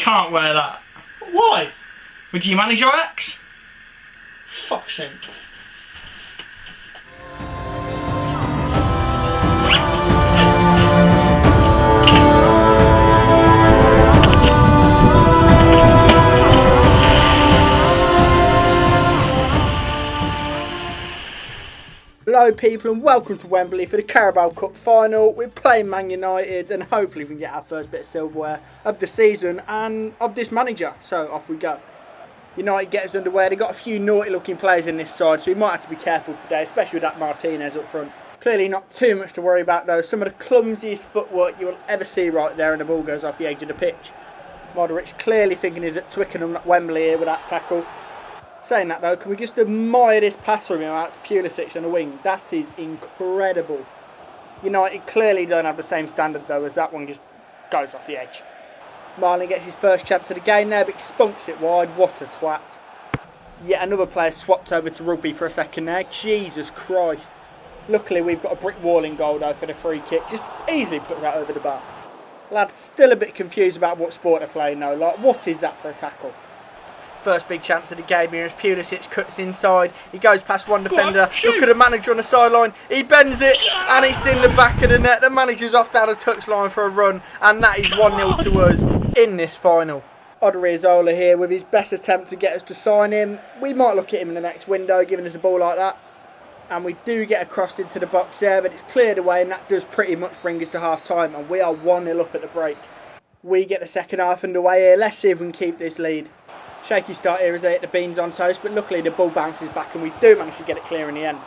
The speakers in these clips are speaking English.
can't wear that. Why? Would you manage your ex? Fuck's sake. Hello people and welcome to Wembley for the Carabao Cup final. We're playing Man United and hopefully we can get our first bit of silverware of the season and of this manager. So off we go. United get us underway. They've got a few naughty looking players in this side, so we might have to be careful today, especially with that Martinez up front. Clearly not too much to worry about though. Some of the clumsiest footwork you will ever see right there, and the ball goes off the edge of the pitch. Modric clearly thinking he's at Twickenham, not Wembley here with that tackle. Saying that though, can we just admire this pass from him out to Pulisic on the wing? That is incredible. United clearly don't have the same standard though, as that one just goes off the edge. Marlon gets his first chance of the game there, but he spunks it wide. What a twat. Yet another player swapped over to rugby for a second there. Jesus Christ. Luckily we've got a brick wall in goal though for the free kick. Just easily puts that over the bar. Lad's still a bit confused about what sport they're playing though. Like, what is that for a tackle? First big chance of the game here as Pulisic cuts inside. He goes past one defender. Look at the manager on the sideline. He bends it and it's in the back of the net. The manager's off down the touchline for a run, and that is 1-0 to us in this final. Odriozola here with his best attempt to get us to sign him. We might look at him in the next window, giving us a ball like that. And we do get a cross into the box there, but it's cleared away, and that does pretty much bring us to half time, and we are 1-0 up at the break. We get the second half underway here. Let's see if we can keep this lead. Shaky start here as they hit the beans on toast, but luckily the ball bounces back and we do manage to get it clear in the end.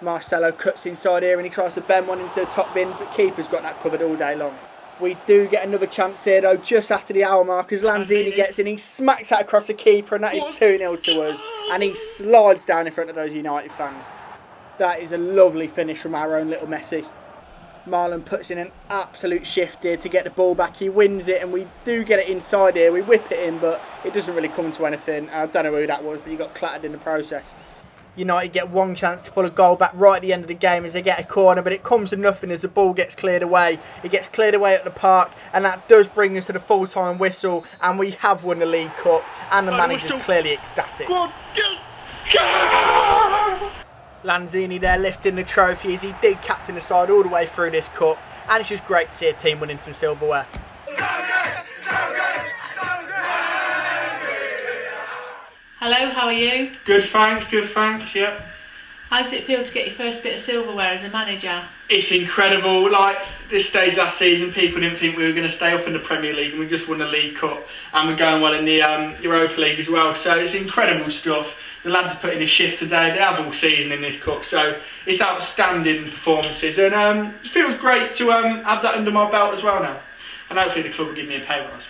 Marcelo cuts inside here and he tries to bend one into the top bins, but keeper's got that covered all day long. We do get another chance here though, just after the hour mark, as Lanzini gets in. He smacks that across the keeper, and that is 2-0 to us, and he slides down in front of those United fans. That is a lovely finish from our own little Messi. Marlon puts in an absolute shift here to get the ball back. He wins it and we do get it inside here. We whip it in, but it doesn't really come to anything. I don't know who that was, but he got clattered in the process. United get one chance to pull a goal back right at the end of the game as they get a corner, but it comes to nothing as the ball gets cleared away. It gets cleared away at the park, and that does bring us to the full-time whistle, and we have won the League Cup, and the manager's clearly ecstatic. Lanzini there lifting the trophy as he did captain the side all the way through this cup, and it's just great to see a team winning some silverware. Hello, how are you? Good thanks, yeah. How does it feel to get your first bit of silverware as a manager? It's incredible. Like, this stage last season, people didn't think we were going to stay up in the Premier League, and we just won the League Cup, and we're going well in the Europa League as well, so it's incredible stuff. The lads are putting a shift today. They have all season in this cup, so it's outstanding performances, and it feels great to have that under my belt as well now, and hopefully the club will give me a pay rise.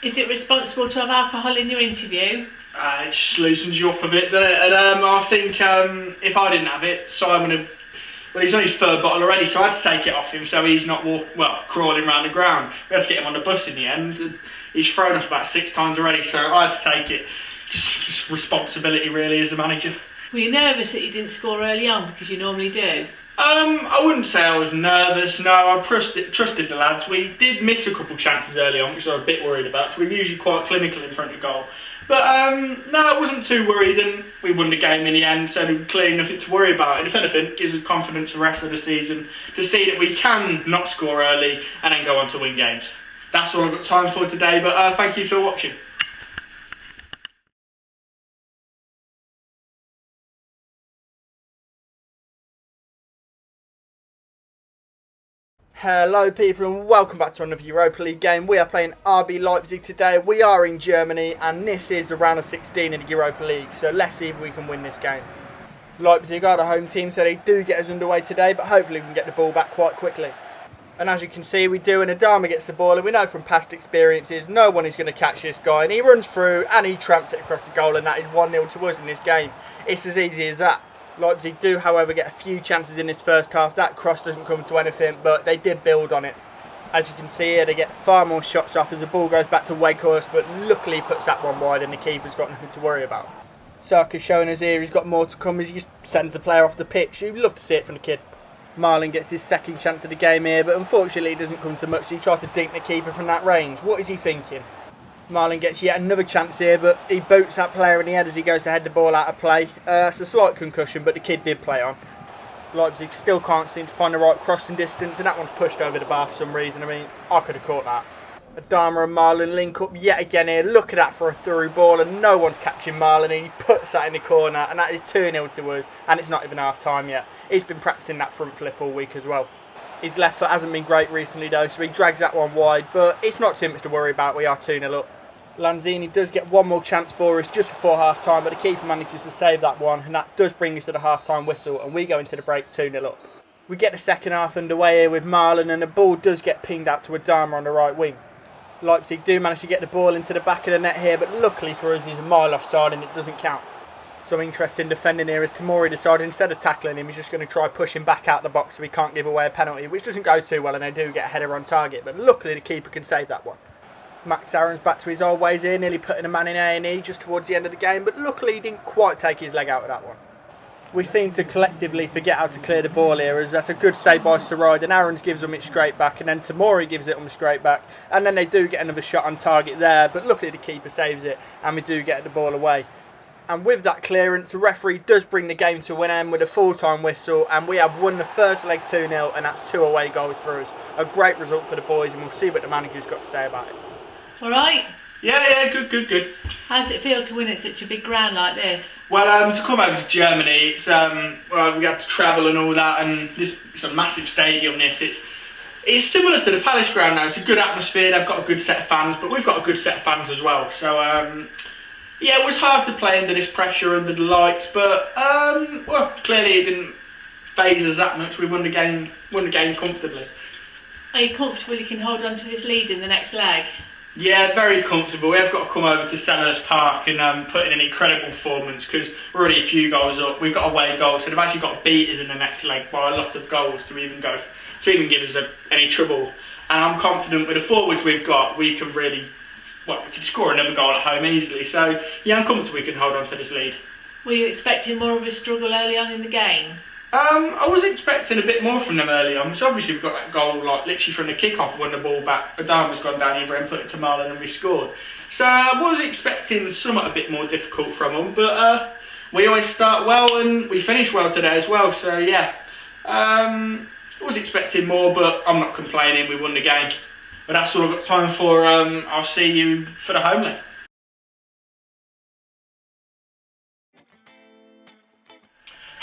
Is it responsible to have alcohol in your interview? It just loosens you up a bit, doesn't it? And I think if I didn't have it, Simon would... Well, he's on his third bottle already, so I had to take it off him so he's not crawling around the ground. We had to get him on the bus in the end. And he's thrown us about 6 times already, so I had to take it. Just responsibility, really, as a manager. Were you nervous that you didn't score early on, because you normally do? I wouldn't say I was nervous, no. I trusted the lads. We did miss a couple of chances early on, which I was a bit worried about, so we're usually quite clinical in front of goal. But no, I wasn't too worried, and we won the game in the end, so there was clearly nothing to worry about. And if anything, it gives us confidence for the rest of the season to see that we can not score early and then go on to win games. That's all I've got time for today, but thank you for watching. Hello people and welcome back to another Europa League game. We are playing RB Leipzig today. We are in Germany and this is the round of 16 in the Europa League. So let's see if we can win this game. Leipzig are the home team, so they do get us underway today, but hopefully we can get the ball back quite quickly. And as you can see, we do, and Adama gets the ball, and we know from past experiences no one is going to catch this guy, and he runs through and he tramps it across the goal, and that is 1-0 to us in this game. It's as easy as that. Leipzig do, however, get a few chances in this first half. That cross doesn't come to anything, but they did build on it. As you can see here, they get far more shots off as the ball goes back to Weghorst, but luckily he puts that one wide and the keeper's got nothing to worry about. Saka's showing us here he's got more to come as he just sends the player off the pitch. You'd love to see it from the kid. Marlon gets his second chance of the game here, but unfortunately it doesn't come to much. He tries to dink the keeper from that range. What is he thinking? Marlon gets yet another chance here, but he boots that player in the head as he goes to head the ball out of play. It's a slight concussion, but the kid did play on. Leipzig still can't seem to find the right crossing distance, and that one's pushed over the bar for some reason. I mean, I could have caught that. Adama and Marlon link up yet again here. Look at that for a through ball, and no one's catching Marlon, and he puts that in the corner, and that is 2-0 to us, and it's not even half time yet. He's been practicing that front flip all week as well. His left foot hasn't been great recently though, so he drags that one wide, but it's not too much to worry about. We are 2-0 up. Lanzini does get one more chance for us just before half time, but the keeper manages to save that one, and that does bring us to the half time whistle, and we go into the break 2-0 up. We get the second half underway here with Marlon, and the ball does get pinged out to Adama on the right wing. Leipzig do manage to get the ball into the back of the net here, but luckily for us he's a mile offside and it doesn't count. Some interesting defending here as Tomori decided instead of tackling him he's just going to try push him back out the box so he can't give away a penalty, which doesn't go too well, and they do get a header on target, but luckily the keeper can save that one. Max Aaron's back to his old ways here, nearly putting a man in A&E just towards the end of the game, but luckily he didn't quite take his leg out of that one. We seem to collectively forget how to clear the ball here, as that's a good save by Saride, and Aaron's gives them it straight back, and then Tomori gives it them straight back, and then they do get another shot on target there, but luckily the keeper saves it, and we do get the ball away. And with that clearance, the referee does bring the game to an end with a full-time whistle, and we have won the first leg 2-0, and that's 2 away goals for us. A great result for the boys, and we'll see what the manager's got to say about it. All right. Yeah, good. How does it feel to win at such a big ground like this? Well, to come over to Germany, it's well, we had to travel and all that, and it's a massive stadium. It's similar to the Palace ground now. It's a good atmosphere. They've got a good set of fans, but we've got a good set of fans as well. So yeah, it was hard to play under this pressure, under the lights, but well, clearly it didn't faze us that much. We won the game comfortably. Are you comfortable you can hold on to this lead in the next leg? Yeah, very comfortable. We have got to come over to Selhurst Park and put in an incredible performance because we're already a few goals up. We've got away goals, so they've actually got to beat us in the next leg by a lot of goals to even give us any trouble. And I'm confident with the forwards we've got, we can score another goal at home easily. So yeah, I'm confident we can hold on to this lead. Were you expecting more of a struggle early on in the game? I was expecting a bit more from them early on, because obviously we've got that goal literally from the kick-off when the ball back, Adama's gone down the other end, put it to Marlon and we scored. So I was expecting somewhat a bit more difficult from them, but we always start well and we finish well today as well, so yeah. I was expecting more, but I'm not complaining, we won the game. But that's all I've got time for. I'll see you for the home leg.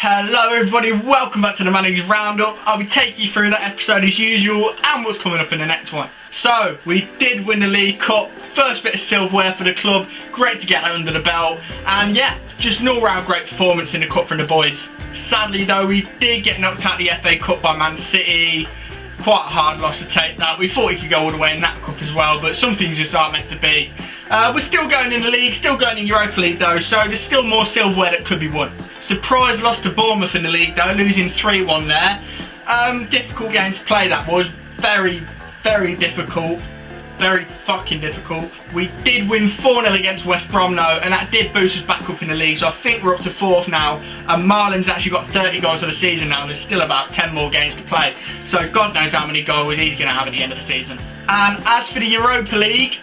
Hello everybody, welcome back to the Manager's Roundup. I'll be taking you through that episode as usual and what's coming up in the next one. So, we did win the League Cup, first bit of silverware for the club, great to get that under the belt, and yeah, just an all-round great performance in the Cup from the boys. Sadly though, we did get knocked out of the FA Cup by Man City. Quite a hard loss to take that. We thought we could go all the way in that cup as well, but some things just aren't meant to be. We're still going in the league, still going in Europa League though, so there's still more silverware that could be won. Surprise loss to Bournemouth in the league though, losing 3-1 there. Difficult game to play that was. Very, very difficult. Very fucking difficult. We did win 4-0 against West Brom though, and that did boost us back up in the league, so I think we're up to 4th now, and Marlon's actually got 30 goals for the season now, and there's still about 10 more games to play, so God knows how many goals he's going to have at the end of the season. And as for the Europa League,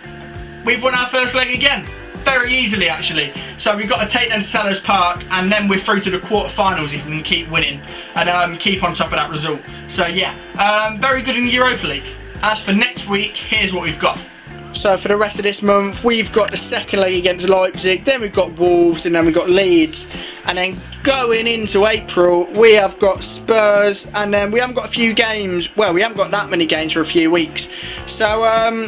we've won our first leg again, very easily actually, so we've got to take them to Selhurst Park, and then we're through to the quarter-finals if we can keep winning, and keep on top of that result. So yeah, very good in the Europa League. As for next week, here's what we've got. So for the rest of this month, we've got the second leg against Leipzig, then we've got Wolves, and then we've got Leeds. And then going into April, we have got Spurs, and then we haven't got a few games, well, we haven't got that many games for a few weeks. So,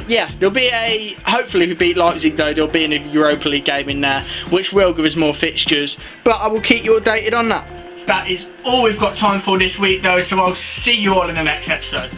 yeah, there'll be hopefully if we beat Leipzig though, there'll be a Europa League game in there, which will give us more fixtures. But I will keep you updated on that. That is all we've got time for this week though, so I'll see you all in the next episode.